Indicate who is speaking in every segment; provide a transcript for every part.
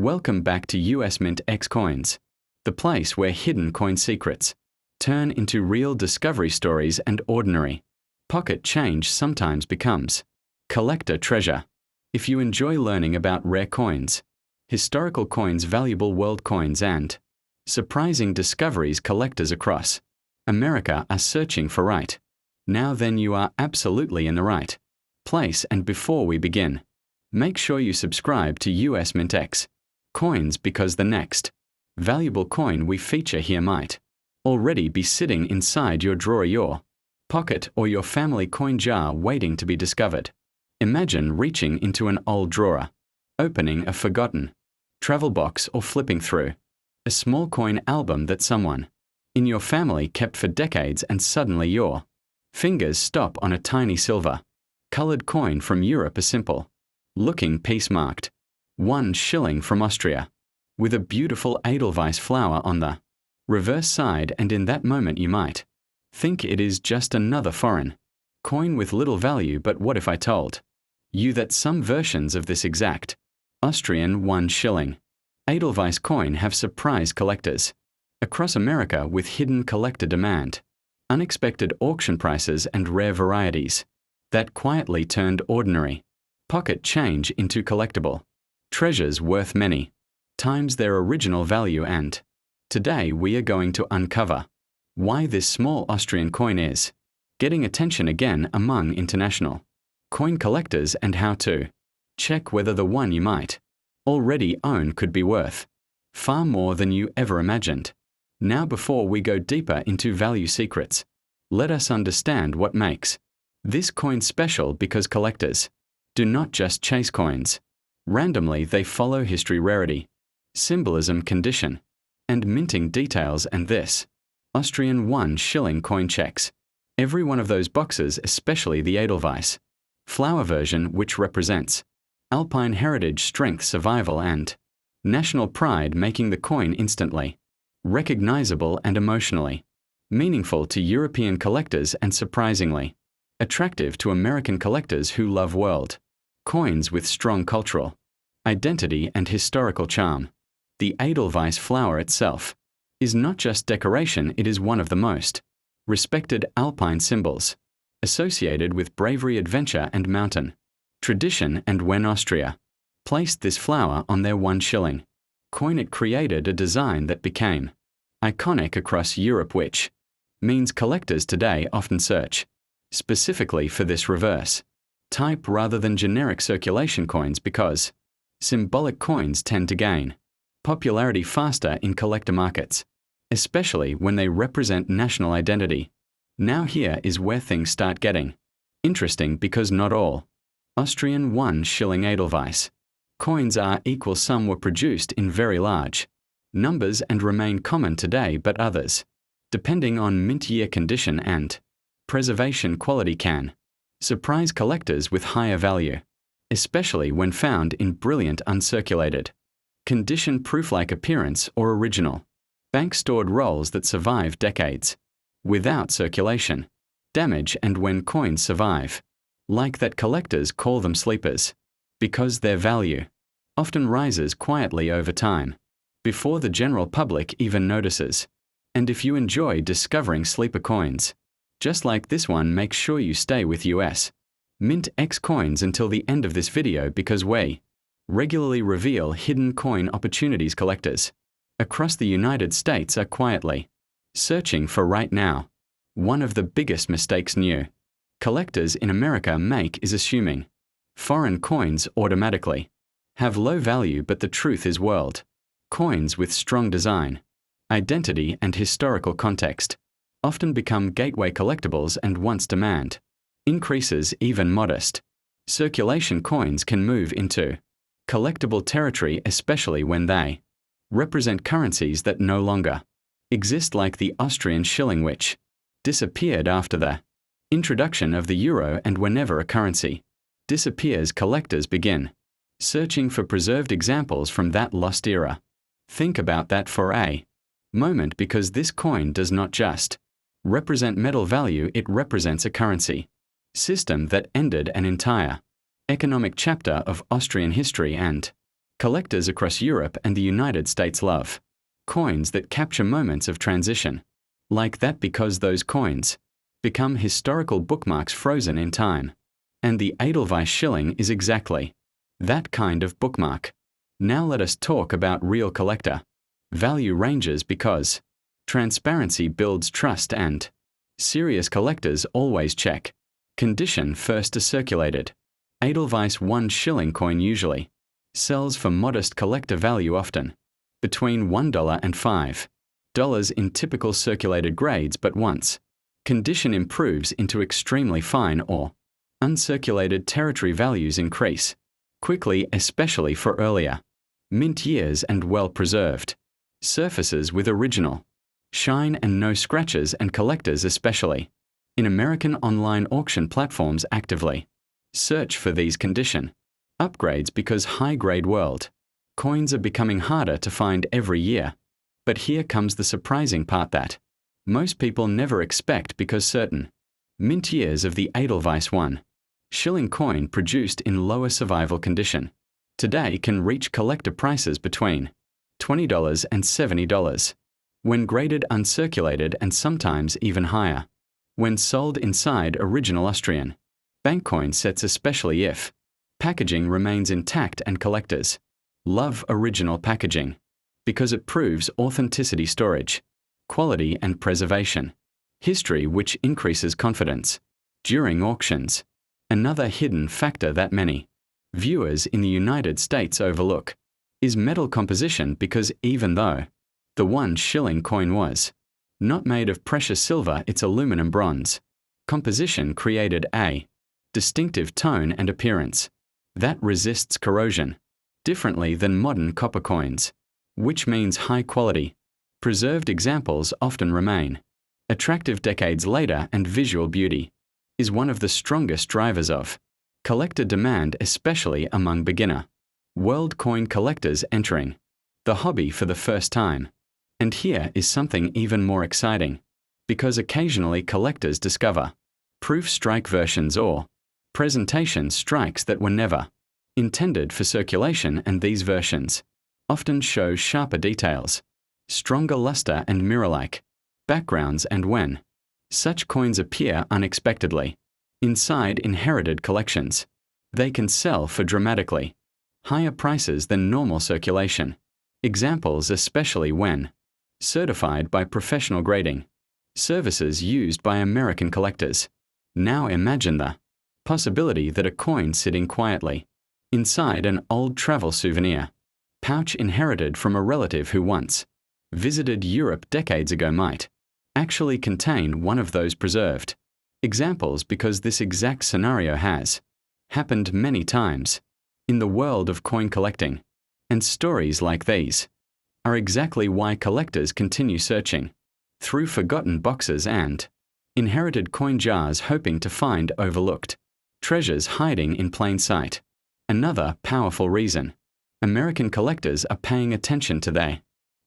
Speaker 1: Welcome back to US Mint X Coins, the place where hidden coin secrets turn into real discovery stories and ordinary pocket change sometimes becomes collector treasure. If you enjoy learning about rare coins, historical coins, valuable world coins, and surprising discoveries collectors across America are searching for right now, then you are absolutely in the right place. And before we begin, make sure you subscribe to US Mint X Coins, because the next valuable coin we feature here might already be sitting inside your drawer, your pocket, or your family coin jar waiting to be discovered. Imagine reaching into an old drawer, opening a forgotten travel box, or flipping through a small coin album that someone in your family kept for decades, and suddenly your fingers stop on a tiny silver-colored coin from Europe, a simple-looking piece marked 1 shilling from Austria, with a beautiful Edelweiss flower on the reverse side, and in that moment you might think it is just another foreign coin with little value. But what if I told you that some versions of this exact Austrian 1 shilling Edelweiss coin have surprised collectors across America with hidden collector demand, unexpected auction prices, and rare varieties that quietly turned ordinary pocket change into collectible treasures worth many times their original value? And today we are going to uncover why this small Austrian coin is getting attention again among international coin collectors, and how to check whether the one you might already own could be worth far more than you ever imagined. Now, before we go deeper into value secrets, let us understand what makes this coin special, because collectors do not just chase coins randomly. They follow history, rarity, symbolism, condition, and minting details, and this Austrian 1 shilling coin checks every one of those boxes, especially the Edelweiss flower version, which represents Alpine heritage, strength, survival, and national pride, making the coin instantly recognizable and emotionally meaningful to European collectors, and surprisingly attractive to American collectors who love world coins with strong cultural identity and historical charm. The Edelweiss flower itself is not just decoration, it is one of the most respected Alpine symbols associated with bravery, adventure, and mountain tradition. And when Austria placed this flower on their 1 shilling coin, it created a design that became iconic across Europe, which means collectors today often search specifically for this reverse type rather than generic circulation coins, because symbolic coins tend to gain popularity faster in collector markets, especially when they represent national identity. Now here is where things start getting interesting, because not all Austrian 1 shilling Edelweiss coins are equal. Some were produced in very large numbers and remain common today, but others, depending on mint year, condition, and preservation quality, can surprise collectors with higher value, especially when found in brilliant uncirculated condition, proof-like appearance, or original bank-stored rolls that survive decades without circulation damage. And when coins survive like that, collectors call them sleepers, because their value often rises quietly over time before the general public even notices. And if you enjoy discovering sleeper coins just like this one, make sure you stay with US Mint X Coins until the end of this video, because we regularly reveal hidden coin opportunities collectors across the United States are quietly searching for right now. One of the biggest mistakes new collectors in America make is assuming foreign coins automatically have low value, but the truth is world coins with strong design, identity, and historical context often become gateway collectibles, and once demand increases, even modest circulation coins can move into collectible territory, especially when they represent currencies that no longer exist, like the Austrian shilling, which disappeared after the introduction of the euro. And whenever a currency disappears, collectors begin searching for preserved examples from that lost era. Think about that for a moment, because this coin does not just represent metal value, it represents a currency system that ended an entire economic chapter of Austrian history and Collectors across Europe and the United States love coins that capture moments of transition, like that because those coins become historical bookmarks frozen in time. And the Edelweiss shilling is exactly that kind of bookmark. Now let us talk about real collector. Value ranges because transparency builds trust and serious collectors always check condition first to circulated. Edelweiss 1 shilling coin usually sells for modest collector value, often between $1 and $5 in typical circulated grades, but once condition improves into extremely fine or uncirculated territory, values increase quickly, especially for earlier mint years and well-preserved surfaces with original shine and no scratches, and collectors, especially in American online auction platforms, actively search for these condition upgrades because high-grade world coins are becoming harder to find every year. But here comes the surprising part that most people never expect, because certain mint years of the Edelweiss 1 shilling coin produced in lower survival condition today can reach collector prices between $20 and $70 when graded uncirculated, and sometimes even higher when sold inside original Austrian bank coin sets, especially if packaging remains intact. And collectors love original packaging because it proves authenticity, storage, quality and preservation history, which increases confidence during auctions. Another hidden factor that many viewers in the United States overlook is metal composition, because even though the 1 shilling coin was not made of precious silver, its aluminum bronze composition created a distinctive tone and appearance that resists corrosion differently than modern copper coins, which means high quality, preserved examples often remain attractive decades later, and visual beauty is one of the strongest drivers of collector demand, especially among beginner world coin collectors entering the hobby for the first time. And here is something even more exciting, because occasionally collectors discover proof strike versions or presentation strikes that were never intended for circulation, and these versions often show sharper details, stronger luster and mirror-like backgrounds, and when such coins appear unexpectedly inside inherited collections, they can sell for dramatically higher prices than normal circulation examples, especially when certified by professional grading services used by American collectors. Now imagine the possibility that a coin sitting quietly inside an old travel souvenir pouch inherited from a relative who once visited Europe decades ago might actually contain one of those preserved examples, because this exact scenario has happened many times in the world of coin collecting. And stories like these are exactly why collectors continue searching through forgotten boxes and inherited coin jars, hoping to find overlooked treasures hiding in plain sight. Another powerful reason American collectors are paying attention to the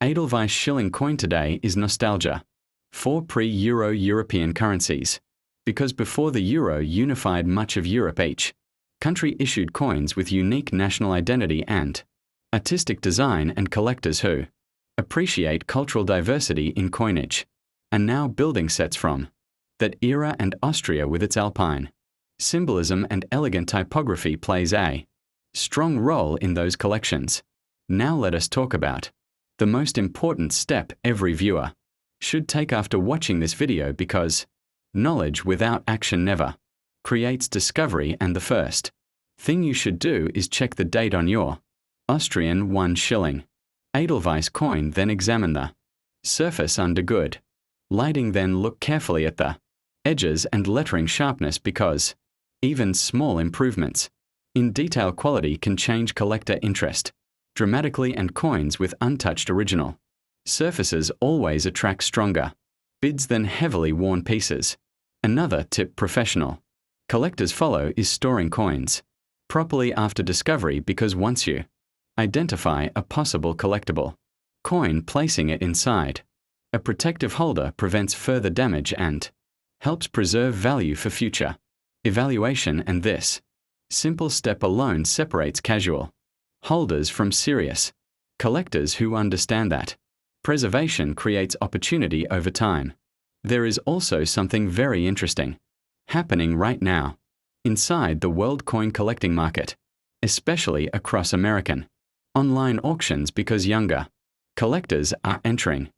Speaker 1: Edelweiss shilling coin today is nostalgia for pre-Euro European currencies, because before the euro unified much of Europe, each country issued coins with unique national identity and artistic design, and collectors who appreciate cultural diversity in coinage are now building sets from that era, and Austria with its alpine symbolism and elegant typography plays a strong role in those collections. Now let us talk about the most important step every viewer should take after watching this video, because knowledge without action never creates discovery, and the first thing you should do is check the date on your Austrian 1 shilling Edelweiss coin, then examine the surface under good lighting, then look carefully at the edges and lettering sharpness, because even small improvements in detail quality can change collector interest dramatically, and coins with untouched original surfaces always attract stronger bids than heavily worn pieces. Another tip professional collectors follow is storing coins properly after discovery, because once you identify a possible collectible coin, placing it inside a protective holder prevents further damage and helps preserve value for future evaluation, and this simple step alone separates casual Holders from serious. Collectors who understand that preservation creates opportunity over time. There is also something very interesting happening right now inside the world coin collecting market, especially across American online auctions, because younger collectors are entering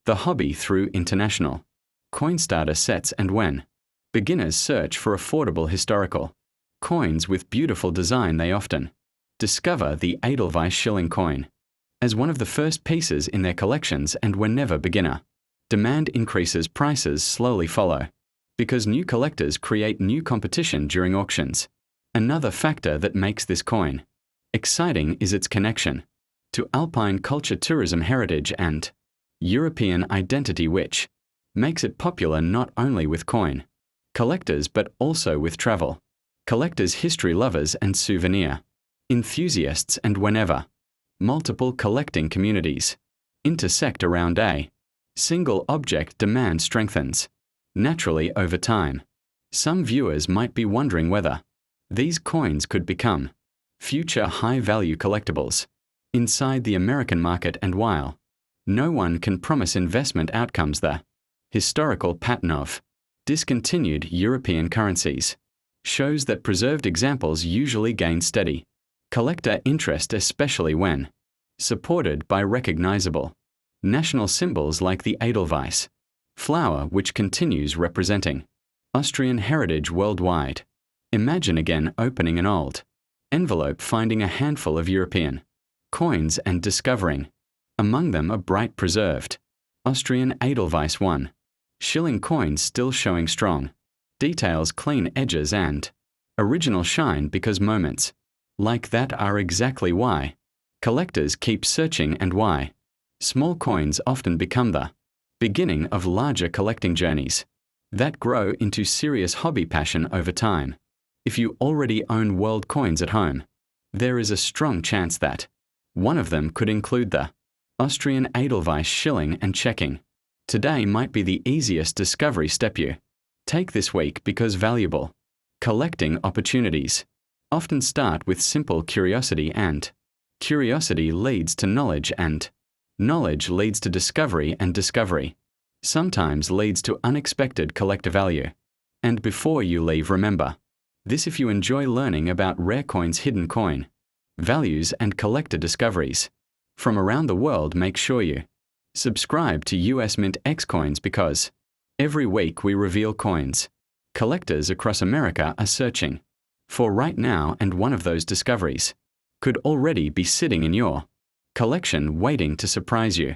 Speaker 1: the hobby through international coin starter sets, and when beginners search for affordable historical coins with beautiful design, they often discover the Edelweiss Schilling coin as one of the first pieces in their collections, and whenever beginner demand increases, prices slowly follow, because new collectors create new competition during auctions. Another factor that makes this coin exciting is its connection to Alpine culture, tourism, heritage, and European identity, which makes it popular not only with coin collectors but also with travel collectors, history lovers, and souvenir enthusiasts. And whenever multiple collecting communities intersect around a single object, demand strengthens naturally over time. Some viewers might be wondering whether these coins could become future high-value collectibles inside the American market, and while no one can promise investment outcomes, the historical pattern of discontinued European currencies shows that preserved examples usually gain steady collector interest, especially when supported by recognizable national symbols like the Edelweiss flower, which continues representing Austrian heritage worldwide. Imagine again opening an old envelope, finding a handful of European coins, and discovering among them a bright preserved Austrian Edelweiss Schilling coin, still showing strong details, clean edges, and original shine, because moments like that are exactly why collectors keep searching, and why small coins often become the beginning of larger collecting journeys that grow into serious hobby passion over time. If you already own world coins at home, there is a strong chance that one of them could include the Austrian Edelweiss Schilling, and checking today might be the easiest discovery step you take this week, because valuable collecting opportunities often start with simple curiosity, and curiosity leads to knowledge, and knowledge leads to discovery, and discovery sometimes leads to unexpected collector value. And before you leave, remember this: if you enjoy learning about rare coins, hidden coin values, and collector discoveries from around the world, make sure you subscribe to US Mint X Coins, because every week we reveal coins collectors across America are searching for right now, and one of those discoveries could already be sitting in your collection waiting to surprise you.